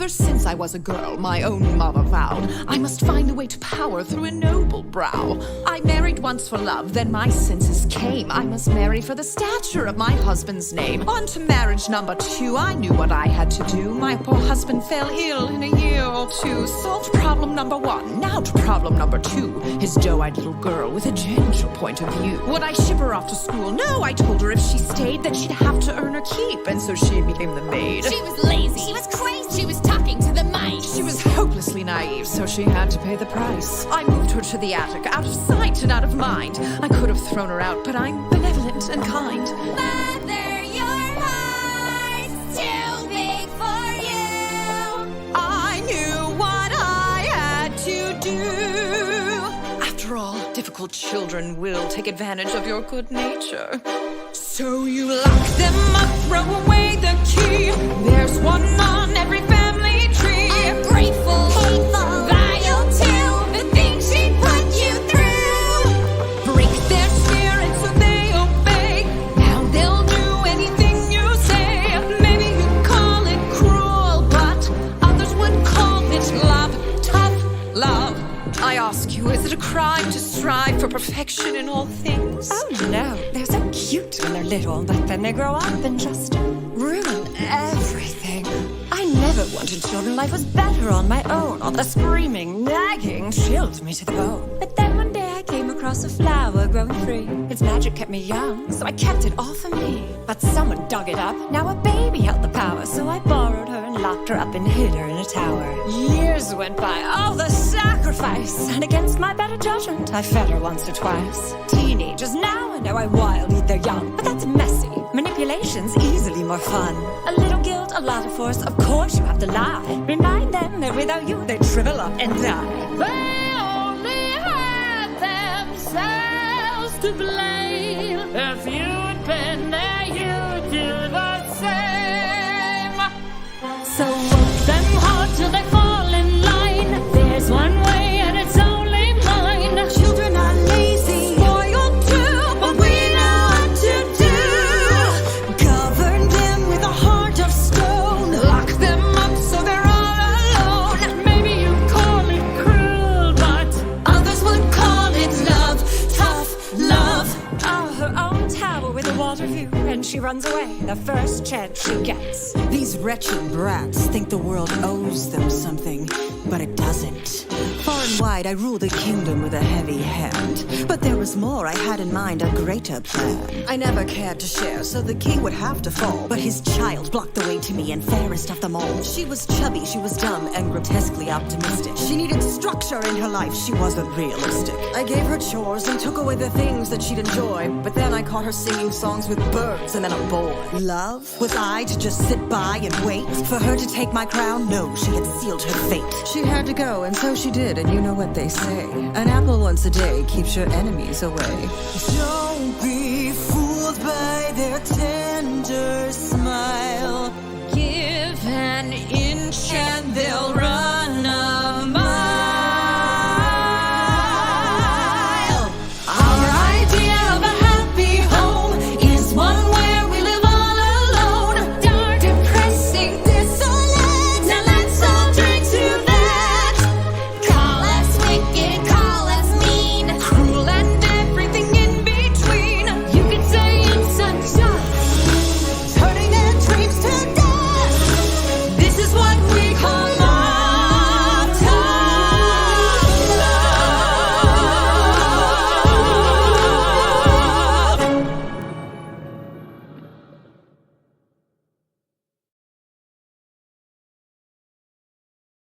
Ever since I was a girl, my own mother vowed I must find a way to power through a noble brow. I married once for love, then my senses came. I must marry for the stature of my husband's name. On to marriage number 2, I knew what I had to do. My poor husband fell ill in a year or 2. Solved problem number 1, now to problem number 2. His doe-eyed little girl with a gentle point of view. Would I ship her off to school? No, I told her if she stayed that she'd have to earn her keep, and so she became the maid. She was lazy, she was crazy, she was talking to the mice. She was hopelessly naive, so she had to pay the price. I moved her to the attic, out of sight and out of mind. I could have thrown her out, but I'm benevolent and kind. Mother, your heart's too big for you. I knew what I had to do. After all, difficult children will take advantage of your good nature. So you lock them up, throw away the key. There's one on every family tree. Ungrateful, hateful, vile too. The things she put you through. Break their spirit so they obey. Now they'll do anything you say. Maybe you call it cruel, but others would call it love, tough love. I ask you, is it a crime to strive for perfection in all things? Oh no, they're so cute when they're little, but then they grow up and just ruin everything. I never wanted children, life was better on my own. All the screaming, nagging chilled me to the bone. But then one day I came across a flower growing free. Its magic kept me young, so I kept it all for me. But someone dug it up, now a baby held the power. So I borrowed her and locked her up and hid her in a tower. Years went by, all the sacrifice, and against my better judgment, I fed her once or twice. Teenagers now, I know I wild eat their young, but that's messy. Manipulation's easily more fun. A little guilt, a lot of force, of course you have to lie. Remind them that without you they'd shrivel up and die. They only had themselves to blame. If you'd been there, you'd do the same. So work them hard till they fall in line. There's one way and it's only mine. Children are lazy, spoiled too, but we know what to do. Govern them with a heart of stone. Lock them up so they're all alone. Maybe you call it cruel, but Others would call it love, tough love. Oh, her own tower with a water view, and she runs away the first chance she gets. These wretched brats think the world owes them something, but it doesn't. Far and wide, I rule the kingdom with a heavy hand. But there was more, I had in mind a greater plan. I never cared to share, so the king would have to fall. But his child blocked the way to me, and fairest of them all. She was chubby, she was dumb, and grotesquely optimistic. She needed structure in her life, she wasn't realistic. I gave her chores and took away the things that she'd enjoy. But then I caught her singing songs with birds and then a boy. Love? Was I to just sit by and wait for her to take my crown? No, she had sealed her fate. She had to go, and so she did, and you know what they say. An apple once a day keeps your enemies away. Don't be fooled by their tender smile. Give an inch and they'll